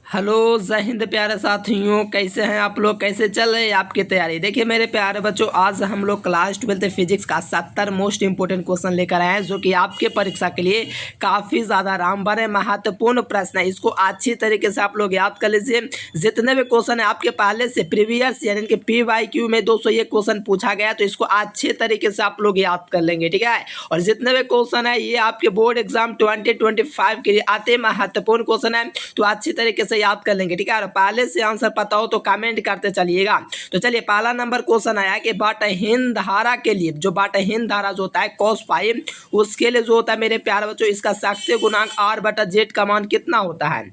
Hello जय हिंद प्यारे साथियों, कैसे हैं आप लोग? कैसे चल रही है आपकी तैयारी? देखिए मेरे प्यारे बच्चों, आज हम लोग क्लास 12 फिजिक्स का 70 मोस्ट इंपोर्टेंट क्वेश्चन लेकर आए हैं, जो कि आपके परीक्षा के लिए काफ़ी ज़्यादा रामबाण है, महत्वपूर्ण प्रश्न है। इसको अच्छी तरीके से आप लोग याद कर लीजिए। जितने भी क्वेश्चन है आपके पहले से प्रीवियस यानी कि PYQ में 201 क्वेश्चन पूछा गया, तो इसको अच्छे तरीके से आप लोग याद कर लेंगे, ठीक है। और जितने भी क्वेश्चन है ये आपके बोर्ड एग्जाम 2025 के लिए आते महत्वपूर्ण क्वेश्चन है, तो अच्छी तरीके से याद कर लेंगे, ठीक है। और पहले से आंसर पता हो तो कमेंट करते चलिएगा। तो चलिए, पहला नंबर क्वेश्चन आया कि बाटहीन धारा के लिए, जो बाटहीन धारा जो होता है cos फाई, उसके लिए जो होता है मेरे प्यारे बच्चों, इसका शास्त्रीय गुणांक R/Z का मान कितना होता है?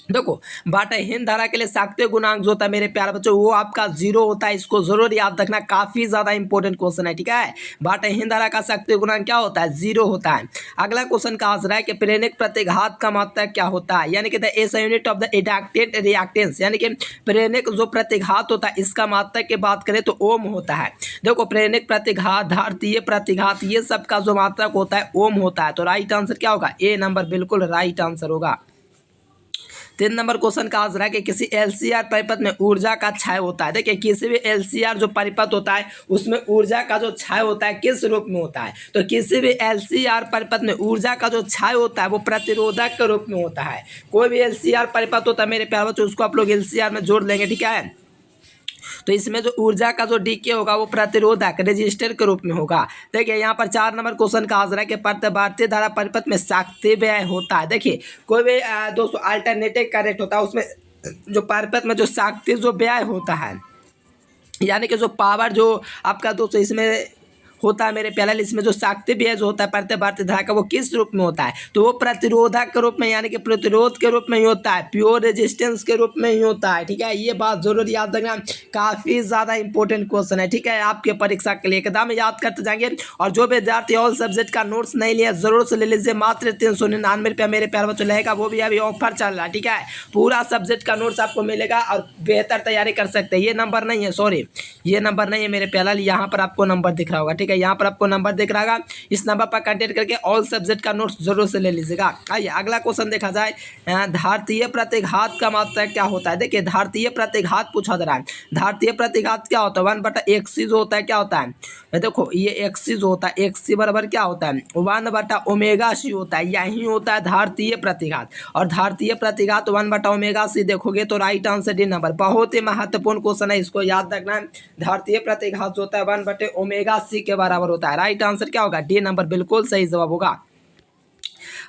देखो, बाटहीन धारा के लिए शास्त्रीय गुणांक जो होता है मेरे प्यारे बच्चों, वो आपका 0 होता है। इसको जरूर याद रखना, काफी ज्यादा इंपॉर्टेंट क्वेश्चन है, ठीक है। बाटहीन धारा का शास्त्रीय गुणांक क्या होता है? 0 होता है। अगला क्वेश्चन का आंसर है कि प्रेरक प्रतिघात का मात्रक क्या होता है, यानी कि the SI unit of the inductive reactance, यानी कि प्रेरक जो प्रतिघात होता है इसका मात्रक की बात करें तो ओम होता है। देखो, प्रेरक प्रतिघात, धारतीय प्रतिघात, ये सब का जो मात्रक होता है ओम होता है। तो राइट आंसर क्या होगा? ए नंबर बिल्कुल राइट आंसर होगा। 3 नंबर क्वेश्चन का आंसर है कि किसी LCR परिपथ में ऊर्जा का क्षय होता है। देखिए, किसी भी LCR जो परिपथ होता है उसमें ऊर्जा का जो क्षय होता है किस रूप में होता है? तो किसी भी LCR परिपथ में ऊर्जा का जो क्षय होता है वो प्रतिरोधक के रूप में होता है। कोई भी LCR परिपथ होता है मेरे प्यारे बच्चों, उसको आप लोग LCR में जोड़ लेंगे, ठीक है। तो इसमें जो ऊर्जा का जो डीके होगा वो प्रतिरोधक रेजिस्टर के रूप में होगा। देखिए, यहाँ पर 4 नंबर क्वेश्चन का आंसर है कि प्रतिवर्ती धारा परिपथ में शक्ति व्यय होता है। देखिए, कोई भी दोस्तों अल्टरनेटिव करंट होता है, उसमें जो परिपथ में जो शक्ति जो व्यय होता है, यानी कि जो पावर जो आपका दोस्तों इसमें होता है मेरे प्यारे, इसमें जो शक्ति व्यय जो होता है प्रतिवर्ती धारा का, वो किस रूप में होता है? तो वो प्रतिरोधक के रूप में, यानी कि प्रतिरोध के रूप में ही होता है, प्योर रेजिस्टेंस के रूप में ही होता है, ठीक है। ये बात जरूर याद रखना, काफी ज्यादा इंपॉर्टेंट क्वेश्चन है, ठीक है, आपके परीक्षा के लिए एकदम याद करते जाएंगे। और जो विद्यार्थी ऑल सब्जेक्ट का नोट्स नहीं लिया जरूर से ले लीजिए, मात्र 399 रुपया मेरे प्यारे बच्चों रहेगा, वो भी अभी ऑफर चल रहा है, ठीक है। पूरा सब्जेक्ट का नोट्स आपको मिलेगा और बेहतर तैयारी कर सकते हैं। ये नंबर नहीं है, सॉरी, ये नंबर नहीं है मेरे प्यारे, यहाँ पर आपको नंबर दिख रहा होगा, ठीक है, यहाँ पर आपको नंबर दिख रहा होगा। इस नंबर पर कांटेक्ट करके ऑल सब्जेक्ट का नोट्स जरूर से ले लीजिएगा। आइए अगला क्वेश्चन देखा जाए, धारतीय प्रतिघात का मात्रक क्या होता है? देखिए, धारतीय प्रतिघात पूछा जा रहा है। धारतीय प्रतिघात क्या होता है? 1/xc जो होता है क्या होता है? देखो, ये xc जो होता है, xc बराबर क्या होता है? 1/ωc होता है, यही होता है धारतीय प्रतिघात। और धारतीय प्रतिघात 1/ωc देखोगे तो राइट आंसर डी नंबर। बहुत ही महत्वपूर्ण क्वेश्चन है, इसको याद रखना है। धारतीय प्रतिघात जो होता है 1/ωc के बराबर होता है। राइट आंसर क्या होगा? डी नंबर बिल्कुल सही जवाब होगा।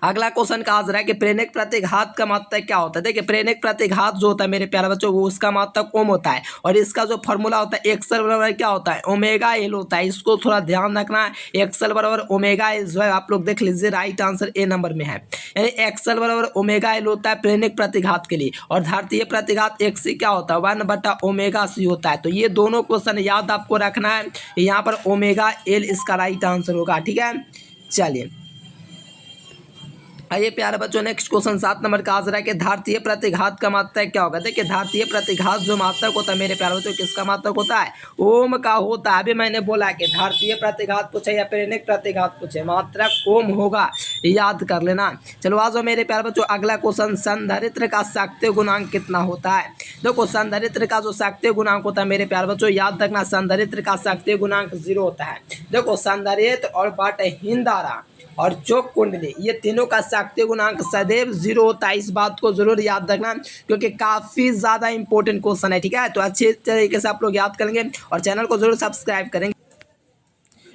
अगला क्वेश्चन का आंसर है कि प्रेरक प्रतिघात का मात्रक क्या होता है? देखिए, प्रेरक प्रतिघात जो होता है मेरे प्यारे बच्चों, वो उसका मात्रक ओम होता है। और इसका जो फॉर्मूला होता है एक्सल बराबर क्या होता है? ω/L होता है। इसको थोड़ा ध्यान रखना, एक्सल बराबर ω/L जो है आप लोग देख लीजिए, राइट आंसर ए नंबर में है। यानी एक्सल बराबर ω/L होता है प्रेरक प्रतिघात के लिए, और धारतीय प्रतिघात xc क्या होता है? 1/ωc होता है। तो ये दोनों क्वेश्चन याद आपको रखना है, यहाँ पर ω/L इसका राइट आंसर होगा, ठीक है। चलिए आइए प्यारे बच्चों, नेक्स्ट क्वेश्चन 7 नंबर का आंसर है कि धारतीय प्रतिघात का मात्रक क्या होगा? देखिए, धारतीय प्रतिघात जो मात्रक होता है मेरे प्यारे बच्चों, किसका मात्रक होता है? ओम का होता है। अभी मैंने बोला कि धारतीय प्रतिघात पूछे या प्रेरक प्रतिघात पूछे, मात्रक ओम होगा, याद कर लेना। चलो आ जाओ मेरे प्यारे बच्चों, अगला क्वेश्चन, संधारित्र का शाक्तीय गुणांक कितना होता है? देखो, संधारित्र का जो शाक्तीय गुणांक होता है मेरे प्यारे बच्चों, याद रखना, संधारित्र का शाक्तीय गुणांक 0 होता है। देखो, संधारित्र और बाटहीन धारा और चौक कुंडली, ये तीनों का शाक्तीय गुणांक सदैव 0 होता है। इस बात को जरूर याद रखना, क्योंकि काफी ज्यादा इंपॉर्टेंट क्वेश्चन है, ठीक है। तो अच्छे तरीके से आप लोग याद करेंगे और चैनल को जरूर सब्सक्राइब करेंगे।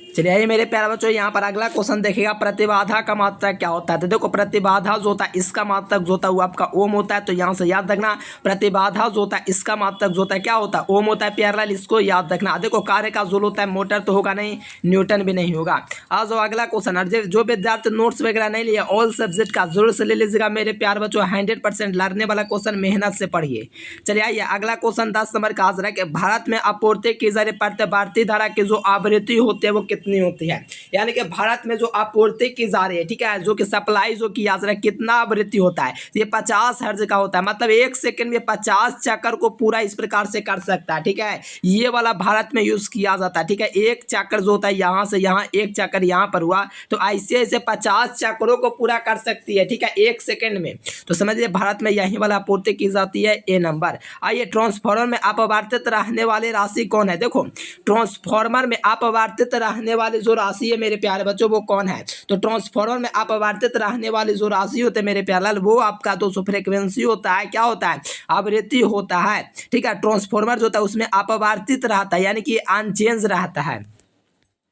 चलिए आइए मेरे प्यारे बच्चों, यहाँ पर अगला क्वेश्चन देखिएगा, प्रतिबाधा का मात्रक क्या होता है? तो देखो, प्रतिबाधा जो होता है इसका मात्रक जो होता है वो आपका ओम होता है। तो यहाँ से याद रखना, प्रतिबाधा जो होता है इसका मात्रक जो होता है क्या होता है? ओम होता है प्यारेलल, इसको याद रखना। देखो, कार्य का जोल होता है, मोटर तो होगा नहीं, न्यूटन भी नहीं होगा। आज अगला क्वेश्चन, और जो विद्यार्थी नोट्स वगैरह नहीं लिया ऑल सब्जेक्ट का जरूर से ले लीजिएगा मेरे प्यारे बच्चों, 100% लड़ने वाला क्वेश्चन, मेहनत से पढ़िए। चलिए आइए अगला क्वेश्चन 10 नंबर का आंसर है कि भारत में आपूर्ति की जा रही प्रतिवर्ती धारा की जो आवृत्ति होती है वो कितनी कितनी होती है, यानी कि भारत में जो आपूर्ति की जा रही है, ठीक है, जो कि सप्लाई जो किया जा रहा है कितना आवृत्ति होता है, ये 50 हर्ट्ज का होता है। मतलब 1 सेकंड में 50 चक्कर को पूरा इस प्रकार से कर सकता है, ठीक है। ये वाला भारत में यूज किया जाता है, ठीक है। एक चक्कर जो होता है यहाँ से यहाँ, एक चक्कर यहाँ पर हुआ तो ऐसे ऐसे 50 चक्करों को पूरा कर सकती है, ठीक है, 1 सेकंड में। तो समझिए भारत में यही वाला आपूर्ति की जाती है। ए नंबर। आइए, ट्रांसफार्मर में अपवर्तित रहने वाली राशि कौन है। देखो, ट्रांसफार्मर में अपवर्तित रहने वाली जो राशि है मेरे प्यारे बच्चों वो कौन है। तो ट्रांसफार्मर में अपवर्तित रहने वाली जो राशि होते हैं मेरे प्यारे लाल, वो आपका 200 फ्रीक्वेंसी होता है, क्या होता है, आवृत्ति होता है, ठीक है। ट्रांसफार्मर जो होता है उसमें अपवर्तित रहता है, यानी कि अनचेंज रहता है।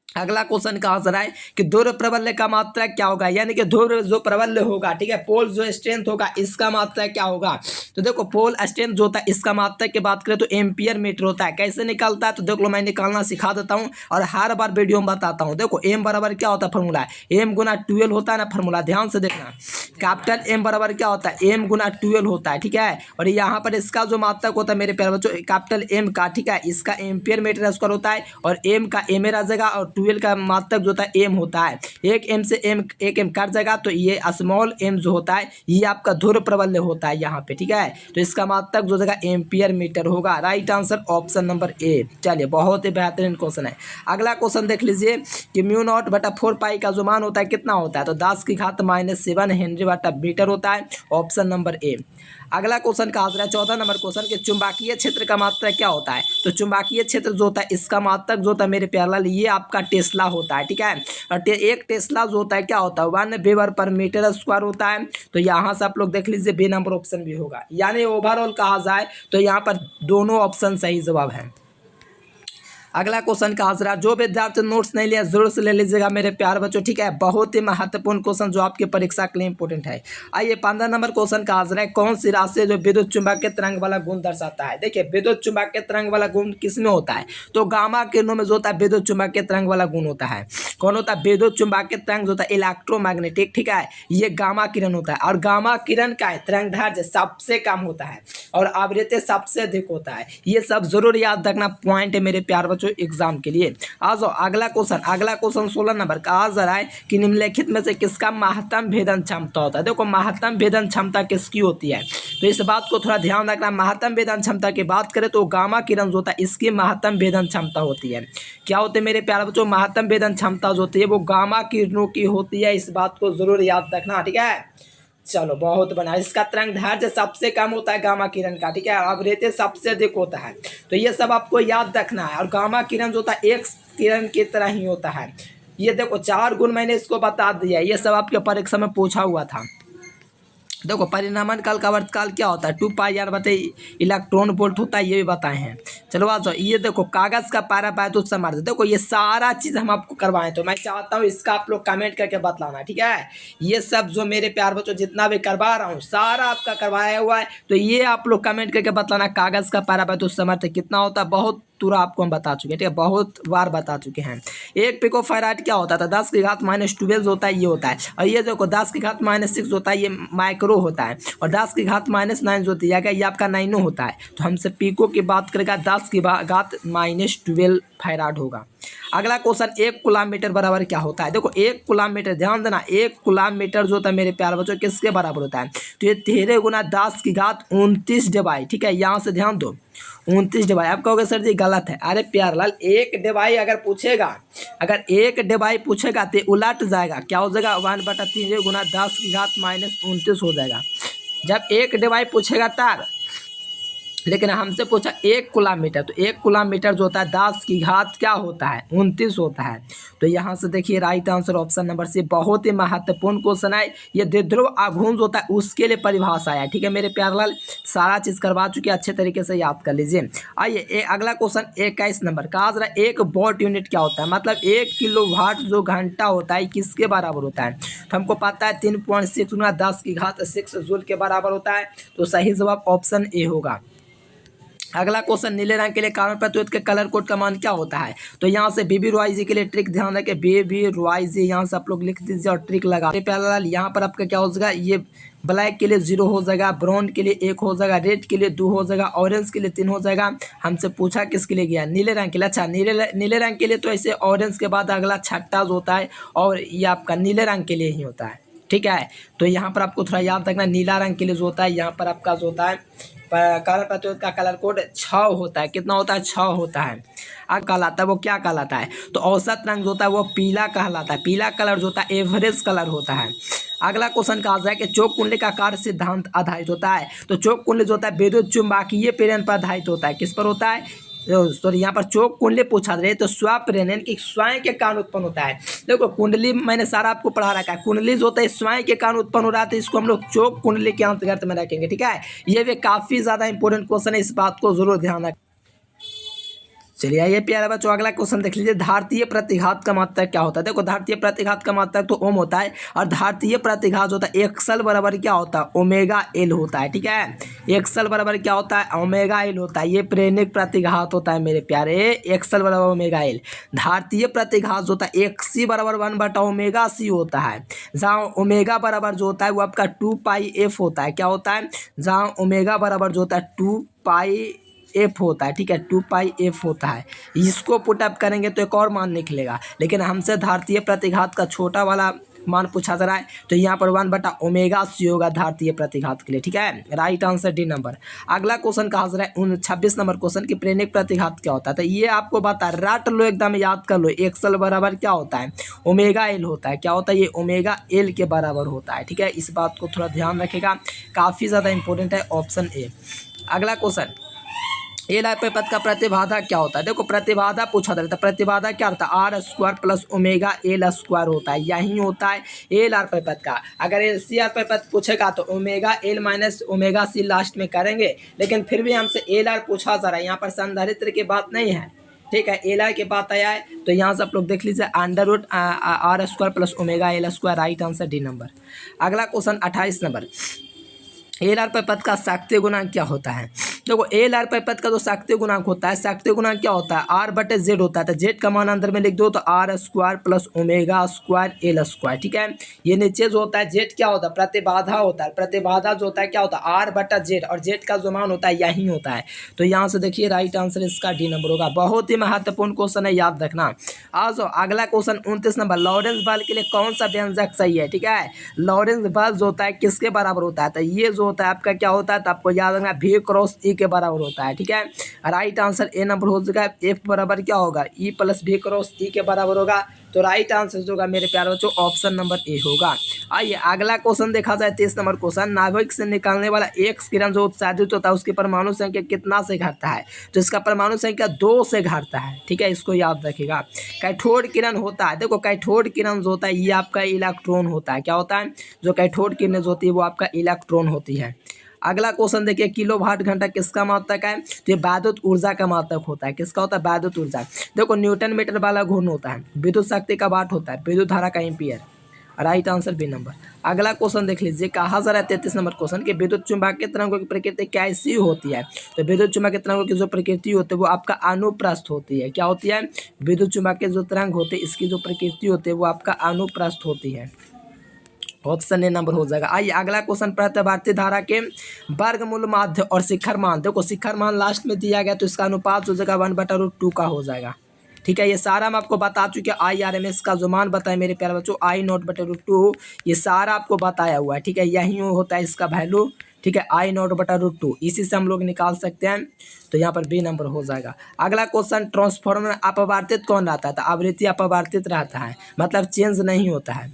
अगला क्वेश्चन का आंसर है कि ध्रुव प्रबल्य का मात्रा क्या होगा, यानी कि ध्रुव जो प्रबल्य होगा, ठीक है, पोल जो स्ट्रेंथ होगा इसका मात्रा क्या होगा। तो देखो, पोल स्ट्रेंथ जो होता है इसका मात्रा की बात करें तो एम्पियर मीटर होता है। कैसे निकलता है तो देख लो, मैं निकालना सिखा देता हूँ और हर बार वीडियो में बताता हूँ। देखो, एम बराबर क्या होता है फॉर्मूला, एम गुना 12 होता है ना फॉर्मूला, ध्यान से देखना। कैपिटल एम बराबर क्या होता है, एम गुना 12 होता है, ठीक है। और यहाँ पर इसका जो मात्रक होता है मेरे प्यारे बच्चों, कैपिटल एम का, ठीक है, इसका एम्पियर मीटर स्क्वायर होता है और एम का एम आ जाएगा और 12 का मात्रक जो होता है एम होता है। एक एम से एम, एक एम कट जाएगा तो ये स्मॉल एम जो होता है ये आपका ध्रुव प्रबल्य होता है यहाँ पे, ठीक है। तो इसका मात्रक जो जगह एम्पियर मीटर होगा। Right answer option number A. चलिए, बहुत ही बेहतरीन क्वेश्चन है। अगला क्वेश्चन देख लीजिए कि म्यू नॉट बटा 4 पाई का जो मान होता है कितना होता है। तो 10 की घात -7 हेनरी बटा मीटर होता है, ऑप्शन नंबर ए। अगला क्वेश्चन का आंसर है 14 नंबर क्वेश्चन कि चुंबकीय क्षेत्र का मात्रक क्या होता है। तो चुंबकीय क्षेत्र जो होता है इसका मात्रक जो होता है मेरे प्यारे लाल ये आपका टेस्ला होता है, ठीक है। और एक टेस्ला जो होता है क्या होता है 1 वेबर पर मीटर स्क्वायर होता है। तो यहाँ से आप लोग देख लीजिए बी नंबर ऑप्शन भी होगा, यानी ओवरऑल कहा जाए तो यहाँ पर दोनों ऑप्शन सही जवाब है। अगला क्वेश्चन का आंसर है, जो विद्यार्थी नोट्स नहीं लिया जरूर से ले लीजिएगा मेरे प्यारे बच्चों, ठीक है। बहुत ही महत्वपूर्ण क्वेश्चन जो आपकी परीक्षा के लिए इंपॉर्टेंट है। आइए, 15 नंबर क्वेश्चन का आंसर है, कौन सी राशि जो विद्युत चुंबकीय तरंग वाला गुण दर्शाता है। देखिए, विद्युत चुंबकीय तरंग वाला गुण किसमें होता है तो गामा किरणों में जो होता है विद्युत चुंबकीय तरंग वाला गुण होता है। कौन होता है, विद्युत चुंबकीय तरंग जो होता है इलेक्ट्रोमैग्नेटिक, ठीक है, ये गामा किरण होता है। और गामा किरण का तरंग दैर्ध्य सबसे कम होता है और आवृत्ति सबसे अधिक होता है। ये सब जरूर याद रखना पॉइंट है मेरे प्यारे बच्चों एग्जाम के लिए। आ जाओ अगला क्वेश्चन 16 नंबर का आंसर है कि निम्नलिखित में से किसका महत्तम भेदन क्षमता होता है। देखो, महत्तम भेदन क्षमता किसकी होती है तो इस बात को थोड़ा ध्यान रखना। महत्तम भेदन क्षमता की बात करें तो गामा किरण जो होता है इसकी महत्तम भेदन क्षमता होती है। क्या होती है मेरे प्यारे बच्चों, महत्तम भेदन क्षमता जो होती है वो गामा किरणों की होती है। इस बात को जरूर याद रखना, ठीक है। चलो, बहुत बना। इसका तरंग दैर्ध्य सबसे कम होता है गामा किरण का, ठीक है, आवृत्ति सबसे अधिक होता है। तो ये सब आपको याद रखना है। और गामा किरण जो होता है एक किरण की तरह ही होता है। ये देखो 4 गुण मैंने इसको बता दिया, ये सब आपके परीक्षा में पूछा हुआ था। देखो, परिणामन काल का वर्तकाल क्या होता है 2 पाई आर बताइए, इलेक्ट्रॉन वोल्ट होता है, ये भी बताए हैं। चलो आ जाओ, ये देखो कागज का पारा पाया तो समर्थ। देखो, ये सारा चीज़ हम आपको करवाएं तो मैं चाहता हूँ इसका आप लोग कमेंट करके बतलाना, ठीक है। ये सब जो मेरे प्यार बच्चों जितना भी करवा रहा हूँ सारा आपका करवाया हुआ है, तो ये आप लोग कमेंट करके बतलाना कागज का पारा पाया तो समर्थ कितना होता है। बहुत पूरा आपको हम बता चुके हैं, ठीक है, बहुत बार बता चुके हैं। 1 पिको फैराड क्या होता था 10 की घात -12 होता है, ये होता है। और ये देखो 10 की घात -6 होता है, ये माइक्रो होता है। और 10 की घात -9 जो होती है ये आपका नाइनो होता है। तो हमसे पिको की बात करेगा 10 की घात -12 फैराड होगा। अगला क्वेश्चन, 1 कूलम मीटर बराबर क्या होता है। देखो, 1 कूलम मीटर, ध्यान देना, 1 कूलम मीटर जो होता है मेरे प्यारे बच्चों किसके बराबर होता है तो ये 13 गुना 10 की घात 29 डिवाई, ठीक है। यहाँ से ध्यान दो 29 डिवाई। आप कहोगे सर जी गलत है। अरे प्यारलाल, 1 डिवाई अगर पूछेगा, अगर 1 डिवाई पूछेगा तो उलट जाएगा, क्या हो जाएगा 1/3 गुना 10 की घात -29 हो जाएगा जब 1 डिवाई पूछेगा तब। लेकिन हमसे पूछा 1 कूलम मीटर, तो 1 कूलम मीटर जो होता है 10 की घात क्या होता है 29 होता है। तो यहाँ से देखिए right answer option number C. बहुत ही महत्वपूर्ण क्वेश्चन है ये। द्विध्रुव आघूर्ण होता है उसके लिए परिभाषा है, ठीक है मेरे प्यारलाल, सारा चीज़ करवा चुके, अच्छे तरीके से याद कर लीजिए। आइए अगला क्वेश्चन 21 नंबर का आंसर है 1 वॉट यूनिट क्या होता है, मतलब 1 किलोवाट जो घंटा होता है किसके बराबर होता है। तो हमको पता है 3.6 गुना 10 की घात 6 जूल के बराबर होता है। तो सही जवाब ऑप्शन ए होगा। अगला क्वेश्चन, नीले रंग के लिए कार्बन प्रतिरोध के कलर कोड का मान क्या होता है? तो यहाँ से बीबी रॉयजी के लिए ट्रिक ध्यान रखें, बीबी रॉयजी यहाँ से आप लोग लिख दीजिए और ट्रिक लगा प्यारा। यहाँ पर आपका क्या हो जाएगा, ये ब्लैक के लिए 0 हो जाएगा, ब्राउन के लिए 1 हो जाएगा, रेड के लिए 2 हो जाएगा, ऑरेंज के लिए 3 हो जाएगा। हमसे पूछा किसके लिए गया, नीले रंग के लिए। अच्छा, नीले रंग के लिए तो ऐसे ऑरेंज के बाद अगला छठा जो होता है और ये आपका नीले रंग के लिए ही होता है, ठीक है। तो यहाँ पर आपको थोड़ा याद रखना, नीला रंग के लिए जो होता है यहाँ पर आपका जो होता है कार्बन प्रतिरोध का कलर कोड 6 होता है। कितना होता है? 6 होता है। कहलाता है वो क्या कहलाता है? तो औसत रंग जो होता है वो पीला कहलाता है। पीला कलर जो होता है एवरेज कलर होता है। अगला क्वेश्चन कहा जाए कि चौक कुंडली का कार्य सिद्धांत आधारित होता है। तो चौक कुंडली जो होता है विद्युत चुम्बकीय प्रेरण पर आधारित होता है। किस पर होता है? सॉरी, यहाँ पर चौक कुंडली पूछा रहे तो स्वप्रेरण की स्वयं के कारण उत्पन्न होता है। देखो कुंडली मैंने सारा आपको पढ़ा रखा है। कुंडली जो होता है स्वयं के कारण उत्पन्न हो रहा है, तो इसको हम लोग चौक कुंडली के अंतर्गत में रखेंगे, ठीक है। ये भी काफी ज्यादा इंपॉर्टेंट क्वेश्चन है, इस बात को जरूर ध्यान रखें। चलिए आइए प्यारे बच्चों, अगला क्वेश्चन देख लीजिए। धारतीय प्रतिघात का मात्रक क्या होता है? देखो धारतीय प्रतिघात का मात्रक तो ओम होता है और धारतीय प्रतिघात होता है एक्सल बराबर क्या होता है? ओमेगा एल होता है, ठीक है। एक्सल बराबर क्या होता है? ओमेगा एल होता है। ये प्रेरणिक प्रतिघात होता है मेरे प्यारे, एक्सल बराबर ओमेगा एल। धारतीय प्रतिघात जो होता है एक्सी बराबर 1/ओमेगा सी होता है, जहाँ ओमेगा बराबर जो होता है वो आपका 2πf होता है। क्या होता है? जहाँ ओमेगा बराबर जो होता है 2πf होता है, ठीक है, 2πf होता है। इसको पुटअप करेंगे तो एक और मान निकलेगा, लेकिन हमसे धारतीय प्रतिघात का छोटा वाला मान पूछा जा रहा है, तो यहाँ पर 1/ओमेगा-c होगा धारतीय प्रतिघात के लिए, ठीक है। Right answer D number. अगला क्वेश्चन कहा जा रहा है 26 नंबर क्वेश्चन की प्रेरणिक प्रतिघात क्या होता है? तो ये आपको बता रट लो, एकदम याद कर लो। एक्सल बराबर क्या होता है? ओमेगा एल होता है। क्या होता है? ये ओमेगा एल के बराबर होता है, ठीक है। इस बात को थोड़ा ध्यान रखेगा, काफ़ी ज़्यादा इंपॉर्टेंट है ऑप्शन ए। अगला क्वेश्चन, एल आर पे पद का प्रतिबाधा क्या होता है? देखो प्रतिबाधा पूछा था, प्रतिबाधा क्या होता है? r² प्लस ओमेगा एल² होता है, यही होता है एल आर पे पद का। अगर एल सी आर पे पद पूछेगा तो omega L minus omega C last में करेंगे, लेकिन फिर भी हमसे एल आर पूछा जा रहा है, यहाँ पर संधारित्र की बात नहीं है, ठीक है। एल आर के बात आया है तो यहाँ से आप लोग देख लीजिए √r² प्लस ओमेगा एल²। Right answer D number. अगला क्वेश्चन 28 नंबर, एल आर पे पद का शाक्तीय गुणांक क्या होता है? देखो एल आर पे पद का जो शाक्तीय गुणांक होता है, शाक्तीय गुणांक क्या होता है? r/z होता है। तो z का मान अंदर में लिख दो तो r² प्लस ओमेगा² एल², ठीक है। ये नीचे जो होता है z क्या होता है? प्रतिबाधा होता है। प्रतिबाधा जो होता है क्या होता है? r/z, और z का जो मान होता है यही होता है। तो यहाँ से देखिए राइट आंसर इसका डी नंबर होगा। बहुत ही महत्वपूर्ण क्वेश्चन है, याद रखना। आज अगला क्वेश्चन 29 नंबर, लॉरेंस बल के लिए कौन सा व्यंजक सही है? ठीक है, लॉरेंस बल जो होता है किसके बराबर होता है? तो ये जो होता है आपका क्या होता है? तो आपको याद रखना V×E के बराबर होता है, ठीक है। राइट आंसर ए नंबर हो जाएगा। F बराबर क्या होगा? E + V×E के बराबर होगा। तो राइट आंसर जो होगा मेरे प्यारे बच्चों ऑप्शन नंबर ए होगा। आइए अगला क्वेश्चन देखा जाए 23 नंबर क्वेश्चन, नाभिक से निकलने वाला एक्स किरण जो उत्सर्जित होता है उसकी परमाणु संख्या कितना से घटता है? तो इसका परमाणु संख्या 2 से घटता है, ठीक है, इसको याद रखिएगा। कैथोड किरण होता है, देखो कैथोड किरण जो होता है ये आपका इलेक्ट्रॉन होता है। क्या होता है? जो कैथोड किरण जो होती है वो आपका इलेक्ट्रॉन होती है। अगला क्वेश्चन देखिए, किलोवाट घंटा किसका मात्रक है? तो ये वैद्युत ऊर्जा का मात्रक होता है। किसका होता है? वैद्युत ऊर्जा। देखो न्यूटन मीटर वाला घूर्ण होता है, विद्युत शक्ति का वाट होता है, विद्युत धारा का ampere. Right answer B number. अगला क्वेश्चन देख लीजिए, कहा जा रहा है 33 नंबर क्वेश्चन कि विद्युत चुम्बकीय तरंगों की प्रकृति कैसी होती है? तो विद्युत चुम्बकीय तरंगों की जो प्रकृति होती है वो आपका अनुप्रस्थ होती है। क्या होती है? विद्युत चुम्बकीय जो तरंग होते हैं इसकी जो प्रकृति होती है वो आपका अनुप्रस्थ होती है। ऑप्शन ए नंबर हो जाएगा। आइए अगला क्वेश्चन, प्रतिवर्ती धारा के वर्गमूल माध्य और शिखर मान। देखो शिखर मान लास्ट में दिया गया तो इसका अनुपात हो जाएगा 1/√2 का हो जाएगा, ठीक है। ये सारा मैं आपको बता चुके हैं। IRMS का जो मान बताया मेरे प्यारे बच्चों I0/√2, ये सारा आपको बताया हुआ है, ठीक है। यही होता है इसका वैल्यू, ठीक है, I0/√2। इसी से हम लोग निकाल सकते हैं। तो यहाँ पर बी नंबर हो जाएगा। अगला क्वेश्चन, ट्रांसफार्मर अपवर्तित कौन रहता है? तो आवृत्ति अपवर्तित रहता है, मतलब चेंज नहीं होता है।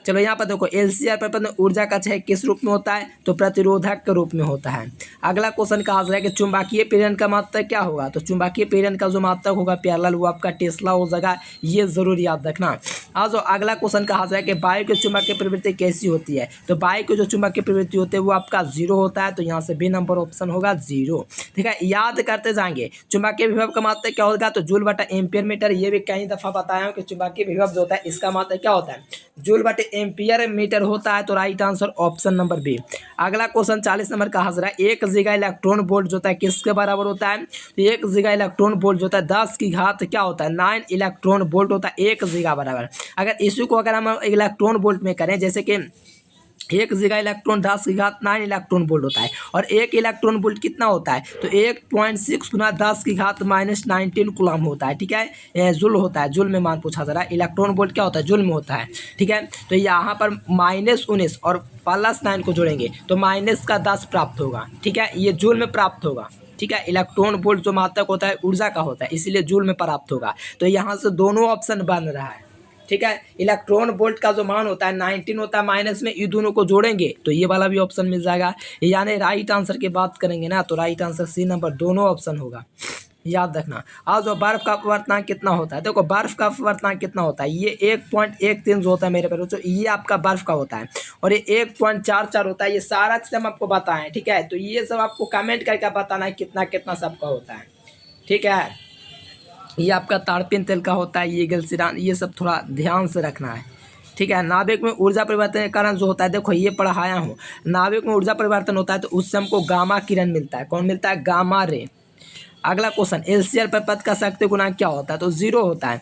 चलो यहाँ पर देखो LCR पर ऊर्जा का क्षय किस रूप में होता है? तो प्रतिरोधक के रूप में होता है। अगला क्वेश्चन कहा जा रहा है कि चुंबकीय प्रेरण का मात्रक क्या होगा? तो चुंबकीय प्रेरण का जो मात्रक होगा पैरेलल वो आपका टेस्ला हो जाएगा, ये जरूर याद रखना। आज अगला क्वेश्चन कहा जा रहा है कि वायु की चुंबकीय प्रवृत्ति कैसी होती है? तो वायु की जो चुंबकीय प्रवृत्ति होती है वो आपका 0 होता है। तो यहाँ से बी नंबर ऑप्शन होगा 0, ठीक है। याद करते जाएंगे। चुंबकीय विभव का मात्रक क्या होगा? तो जूल/एम्पीयर मीटर। ये भी कई दफा बताया हूँ कि चुंबकीय विभव जो होता है इसका मात्रक क्या होता है? जूल/एम्पीयर एम्पियर मीटर होता है, तो right answer option number B. अगला क्वेश्चन 40 नंबर का हाजिर है। 1 गीगा इलेक्ट्रॉन वोल्ट जो होता है किसके बराबर होता है? तो 1 गीगा इलेक्ट्रॉन वोल्ट जो होता है 10 की घात क्या होता है? 9 इलेक्ट्रॉन वोल्ट होता है 1 गीगा बराबर। अगर इसी को अगर हम इलेक्ट्रॉन वोल्ट में करें, जैसे कि 1 गीगा इलेक्ट्रॉन 10 की घात 9 इलेक्ट्रॉन वोल्ट होता है, और 1 इलेक्ट्रॉन वोल्ट कितना होता है? तो 1.6 गुना 10 की घात -19 कूलम होता है। ठीक है, जूल होता है, जूल में मान पूछा जा रहा है। इलेक्ट्रॉन वोल्ट क्या होता है? जूल में होता है। ठीक है, तो यहाँ पर -19 और +9 को जोड़ेंगे तो -10 प्राप्त होगा। ठीक है, ये जूल में प्राप्त होगा। ठीक है, इलेक्ट्रॉन वोल्ट जो मात्रक होता है ऊर्जा का होता है, इसीलिए जूल में प्राप्त होगा। तो यहाँ से दोनों ऑप्शन बन रहा है। ठीक है, इलेक्ट्रॉन वोल्ट का जो मान होता है 19 होता है, माइनस में ये दोनों को जोड़ेंगे तो ये वाला भी ऑप्शन मिल जाएगा। यानी राइट आंसर की बात करेंगे ना, तो राइट आंसर सी नंबर दोनों ऑप्शन होगा, याद रखना। आज जो बर्फ का अपवर्तनांक कितना होता है? देखो बर्फ का अपवर्तनांक कितना होता है, ये 1.13 जो होता है मेरे पर, तो ये आपका बर्फ का होता है, और ये 1.44 होता है। ये सारा चीज़ हम आपको बताएं। ठीक है, तो ये सब आपको कमेंट करके बताना है कितना कितना सबका होता है। ठीक है, ये आपका तारपीन तेल का होता है, ये ग्लिसरीन, ये सब थोड़ा ध्यान से रखना है। ठीक है, नाभिक में ऊर्जा परिवर्तन के कारण जो होता है, देखो ये पढ़ाया हूँ, नाभिक में ऊर्जा परिवर्तन होता है तो उससे हमको गामा किरण मिलता है। कौन मिलता है? Gamma ray. अगला क्वेश्चन, एलसीआर पर पद का शक्ति गुणांक क्या होता है? तो 0 होता है,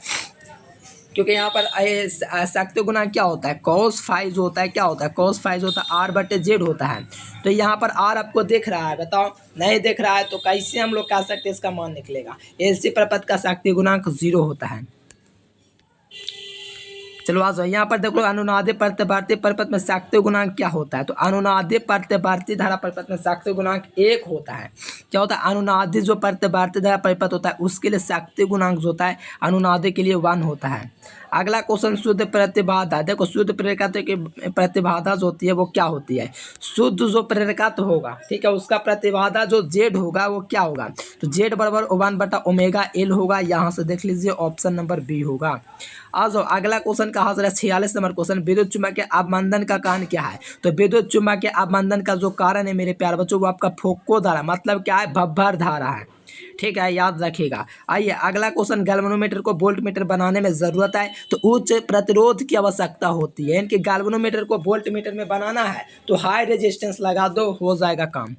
क्योंकि यहाँ पर शक्ति गुणांक क्या होता है? कॉस फाइव जो होता है क्या होता है? कॉस फाइव होता है R/Z होता है। तो यहाँ पर R आपको दिख रहा है? बताओ, नहीं दिख रहा है तो कैसे हम लोग कह सकते हैं इसका मान निकलेगा? एलसी पर पद का शक्ति गुणांक 0 होता है। चलो आ जाओ, यहाँ पर देखो अनुनादे प्रत्यावर्ती परिपथ में शक्ति गुणांक क्या होता है? तो अनुनादे प्रत्यावर्ती धारा परिपथ में शक्ति गुणांक 1 होता है। क्या होता है? अनुनादी जो प्रत्यावर्ती धारा परिपथ होता है उसके लिए शक्ति गुणांक जो होता है अनुनादे के लिए 1 होता है। अगला क्वेश्चन, शुद्ध प्रतिबाधा। देखो शुद्ध प्रेरकत्व की प्रतिबाधा जो होती है वो क्या होती है? शुद्ध जो प्रेरकत्व होगा, ठीक है, उसका प्रतिबाधा जो जेड होगा वो क्या होगा? तो जेड बराबर 1/ω/L होगा। यहाँ से देख लीजिए ऑप्शन नंबर बी होगा। आ जाओ, अगला क्वेश्चन का हाजिर है 46 नंबर क्वेश्चन, विद्युत चुम्बकीय अवमंदन का कारण क्या है? तो विद्युत चुम्बकीय अवमंदन का जो कारण है मेरे प्यारे बच्चों वो आपका फोको धारा, मतलब क्या है? भब्बर धारा है। ठीक है, याद रखिएगा। आइए अगला क्वेश्चन, गैल्वेनोमीटर को वोल्टमीटर बनाने में ज़रूरत है तो उच्च प्रतिरोध की आवश्यकता होती है। इनके गैल्वेनोमीटर को वोल्टमीटर में बनाना है तो हाई रेजिस्टेंस लगा दो, हो जाएगा काम।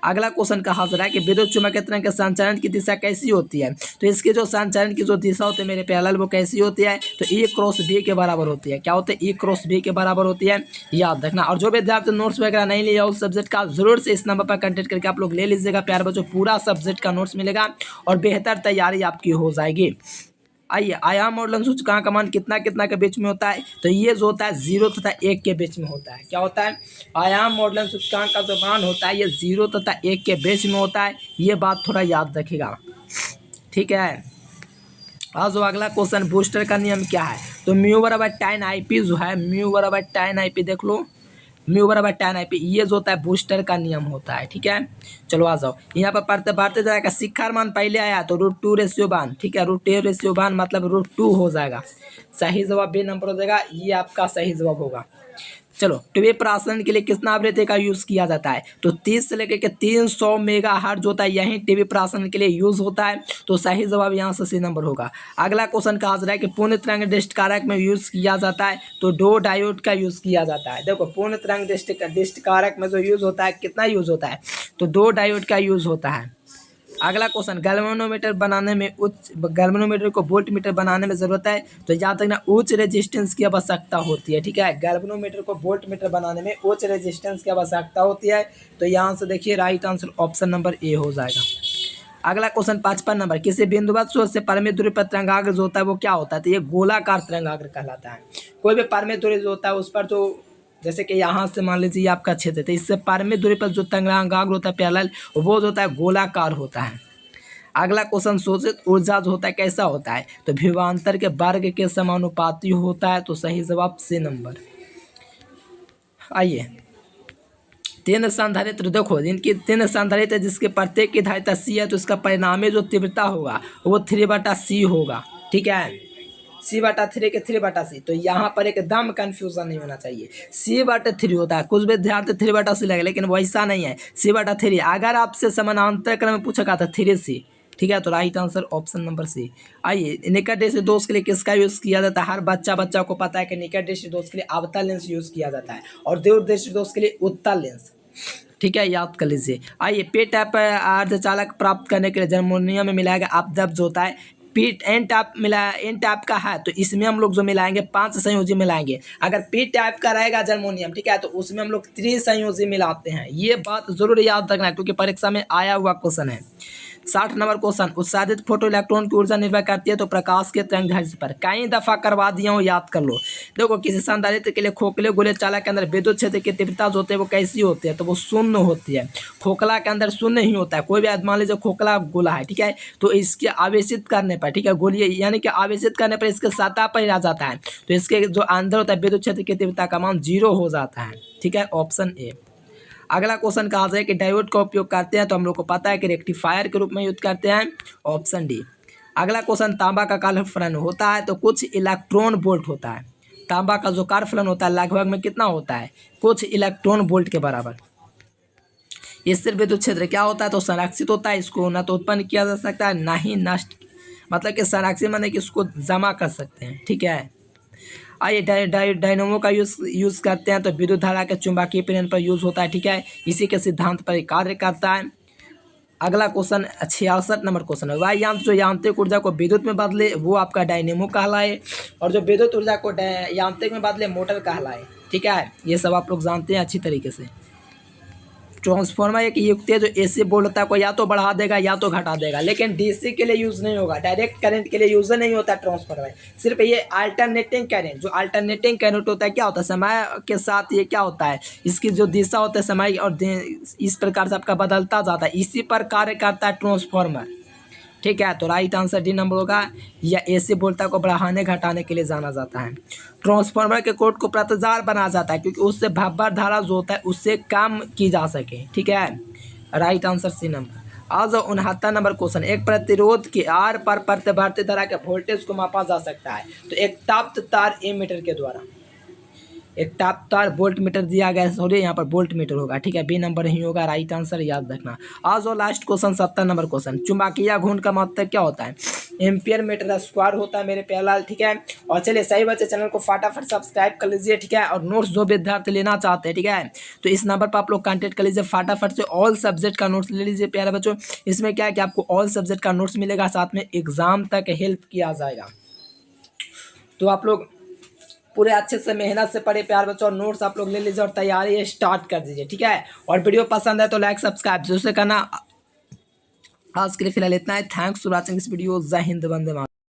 अगला क्वेश्चन का हाजिर है कि विद्युत चुम्बकीय तरंग के संचालन की दिशा कैसी होती है? तो इसकी जो संचालन की जो दिशा होती है मेरे प्यारे वो कैसी होती है? तो E×B के बराबर होती है। क्या होता है? E×B के बराबर होती है, याद रखना। और जो विद्यार्थी नोट्स वगैरह नहीं लिया उस सब्जेक्ट का जरूर से इस नंबर पर कंटेक्ट करके आप लोग ले लीजिएगा प्यारे बच्चों, पूरा सब्जेक्ट का नोट्स मिलेगा और बेहतर तैयारी आपकी हो जाएगी। आइए, आयाम मॉडलन सूचकांक का मान कितना कितना के बीच में होता है? तो ये जो होता है 0 तथा 1 के बीच में होता है। क्या होता है? आयाम मॉडलन सूचकांक का जो मान होता है ये 0 तथा 1 के बीच में होता है। ये बात थोड़ा याद रखिएगा। ठीक है, आज जो अगला क्वेश्चन, बूस्टर का नियम क्या है? तो म्यू बराबर tan IP जो है, म्यू बराबर tan IP देख लो, म्यू बराबर tan IP, ये जो होता है बूस्टर का नियम होता है। ठीक है, चलो आ जाओ, यहाँ पर प्रतिबाधा धारा का शिखर मान पहले आया तो √2/1। ठीक है, √2/1 मतलब √2 हो जाएगा। सही जवाब बी नंबर हो जाएगा, ये आपका सही जवाब होगा। चलो, टीवी प्रसारण के लिए कितना आवृत्ति का यूज़ किया जाता है? तो 30 से लेकर के 300 मेगाहर्ट्ज होता है, यही टीवी प्रसारण के लिए यूज़ होता है। तो सही जवाब यहाँ से सी नंबर होगा। अगला क्वेश्चन का हाजिर है कि पूर्ण तरंग दृष्टि कारक में यूज़ किया जाता है तो 2 डायोड का यूज़ किया जाता है। देखो पूर्ण तरंग दृष्टि कारक में जो यूज़ होता है कितना यूज़ होता है? तो 2 डायोड का यूज़ होता है। अगला क्वेश्चन, गैल्वेनोमीटर बनाने में गैल्वेनोमीटर को वोल्टमीटर बनाने में ज़रूरत है तो याद रखना उच्च रेजिस्टेंस की आवश्यकता होती है। ठीक है, गैल्वेनोमीटर को वोल्टमीटर बनाने में उच्च रेजिस्टेंस की आवश्यकता होती है। तो यहाँ से देखिए right answer option number A हो जाएगा। अगला क्वेश्चन 55 नंबर, किसी बिंदुवत स्रोत से परिमित दूरी पर तरंगाग्र जो होता है वो क्या होता है? तो ये गोलाकार तरंगाग्र कहलाता है। कोई भी परिमित दूरी जो होता है उस पर जो, जैसे कि यहाँ से मान लीजिए आपका क्षेत्र, तो इससे परिमित दूरी पर जो तरंगाग्र होता है पैरेलल, वो जो होता है गोलाकार होता है। अगला क्वेश्चन, शोषित ऊर्जा जो होता है कैसा होता है? तो विभवांतर के वर्ग के समानुपाती होता है। तो सही जवाब सी नंबर। आइए, 3 संधारित्र देखो, जिनकी 3 संधारित्र जिसके प्रत्येक की धारिता C है तो इसका परिणामी जो तीव्रता होगा वो 3/C होगा। ठीक है, C/3 के 3/C। तो यहाँ पर एकदम कंफ्यूजन नहीं होना चाहिए, C/3 होता है। कुछ विद्यार्थी 3/C लगे लेकिन वैसा नहीं है, C/3। अगर आपसे समानांतर क्रम में पूछा था 3C, ठीक है, तो right answer option number C. आइए, निकट दृष्टि दोष के लिए किसका यूज़ किया जाता है? हर बच्चा को पता है कि निकट दृष्टि दोष के लिए अवतल लेंस यूज़ किया जाता है और दूर दृष्टि दोष के लिए उत्तल लेंस। ठीक है, याद कर लीजिए। आइए, पे टैप अर्धचालक प्राप्त करने के लिए जर्मोनियम में मिलाया गया अपद्रव्य जो होता है पी एन टैप मिला, एन टैप का है तो इसमें हम लोग जो मिलाएंगे 5 संयोजी मिलाएंगे। अगर पी टैप का रहेगा जर्मोनियम, ठीक है, तो उसमें हम लोग 3 संयोजी मिलाते हैं। ये बात जरूर याद रखना क्योंकि परीक्षा में आया हुआ क्वेश्चन है। 60 नंबर क्वेश्चन, उत्सादित फोटो इलेक्ट्रॉन की ऊर्जा निर्भर करती है तो प्रकाश के तरंगदैर्घ्य पर। कई दफा करवा दिया हूँ, याद कर लो। देखो, किसी संधारित्र के लिए खोखले गोले चालक के अंदर विद्युत क्षेत्र की तीव्रता जो होती है वो कैसी होती है? तो वो शून्य होती है। खोखला के अंदर शून्य ही होता है। कोई भी मान लीजिए खोखला गोला है, ठीक है, तो इसके आवेशित करने पर, ठीक है, गोलीय यानी कि आवेशित करने पर इसके सतह पर ही रह जाता है तो इसके जो अंदर होता है विद्युत क्षेत्र की तीव्रता का मान 0 हो जाता है। ठीक है, ऑप्शन ए। अगला क्वेश्चन कहा जाए कि डायोड का उपयोग करते हैं तो हम लोग को पता है कि रेक्टिफायर के रूप में यूज करते हैं, ऑप्शन डी। अगला क्वेश्चन, तांबा का कार्यफलन होता है तो कुछ इलेक्ट्रॉन वोल्ट होता है। तांबा का जो कार्यफलन होता है लगभग में कितना होता है? कुछ इलेक्ट्रॉन वोल्ट के बराबर। इससे विद्युत क्षेत्र क्या होता है? तो संरक्षित होता है। इसको न तो उत्पन्न किया जा सकता है ना ही नष्ट, मतलब कि संरक्षित माने कि इसको जमा कर सकते हैं। ठीक है, आइए, डायनेमो का यूज़ करते हैं तो विद्युत धारा के चुंबकीय प्रेरण पर यूज़ होता है। ठीक है, इसी के सिद्धांत पर कार्य करता है। अगला क्वेश्चन 66 नंबर क्वेश्चन है, वह यंत्र जो यांत्रिक ऊर्जा को विद्युत में बदले वो आपका डायनेमो कहलाए और जो विद्युत ऊर्जा को यांत्रिक में बदले मोटर कहलाए। ठीक है, ये सब आप लोग जानते हैं अच्छी तरीके से। ट्रांसफार्मर एक युक्ति है जो एसी वोल्टता को या तो बढ़ा देगा या तो घटा देगा, लेकिन डीसी के लिए यूज़ नहीं होगा। डायरेक्ट करंट के लिए यूज़ नहीं होता ट्रांसफार्मर, सिर्फ ये अल्टरनेटिंग करंट, जो अल्टरनेटिंग करंट होता है क्या होता है? समय के साथ ये क्या होता है, इसकी जो दिशा होता है समय और इस प्रकार से आपका बदलता जाता है, इसी पर कार्य करता है ट्रांसफार्मर। ठीक है, तो राइट आंसर डी नंबर होगा। या एसी वोल्टता को बढ़ाने घटाने के लिए जाना जाता है। ट्रांसफार्मर के कोड को प्रतजार बनाया जाता है क्योंकि उससे भब्बर धारा जो होता है उससे कम की जा सके। ठीक है, राइट आंसर सी नंबर। आज 69 नंबर क्वेश्चन, एक प्रतिरोध के आर पर प्रतिवर्ती धारा के वोल्टेज को मापा जा सकता है तो एक ताप्त तार एमीटर के द्वारा। एक ताप तार वोल्ट मीटर दिया गया है, सॉरी यहाँ पर वोल्ट मीटर होगा। ठीक है, बी नंबर ही होगा, राइट आंसर याद रखना। आज और लास्ट क्वेश्चन 70 नंबर क्वेश्चन, चुंबकीय घूर्ण का मतलब क्या होता है? एम्पियर मीटर स्क्वायर होता है मेरे प्यारे लाल। ठीक है, और चलिए सही बच्चे चैनल को फटाफट सब्सक्राइब कर लीजिए। ठीक है, और नोट्स जो विद्यार्थी लेना चाहते हैं, ठीक है, तो इस नंबर पर आप लोग कॉन्टेक्ट कर लीजिए। फटाफट से ऑल सब्जेक्ट का नोट्स ले लीजिए प्यारे बच्चों। इसमें क्या है कि आपको ऑल सब्जेक्ट का नोट्स मिलेगा, साथ में एग्जाम तक हेल्प किया जाएगा। तो आप लोग पूरे अच्छे से मेहनत से पढ़े प्यार बच्चों, और नोट्स आप लोग ले लीजिए और तैयारी स्टार्ट कर दीजिए। ठीक है, और वीडियो पसंद है तो लाइक सब्सक्राइब जरूर से करना। आज के लिए फिलहाल इतना है। Thanks for watching this video. जय हिंद, वंदे मातरम।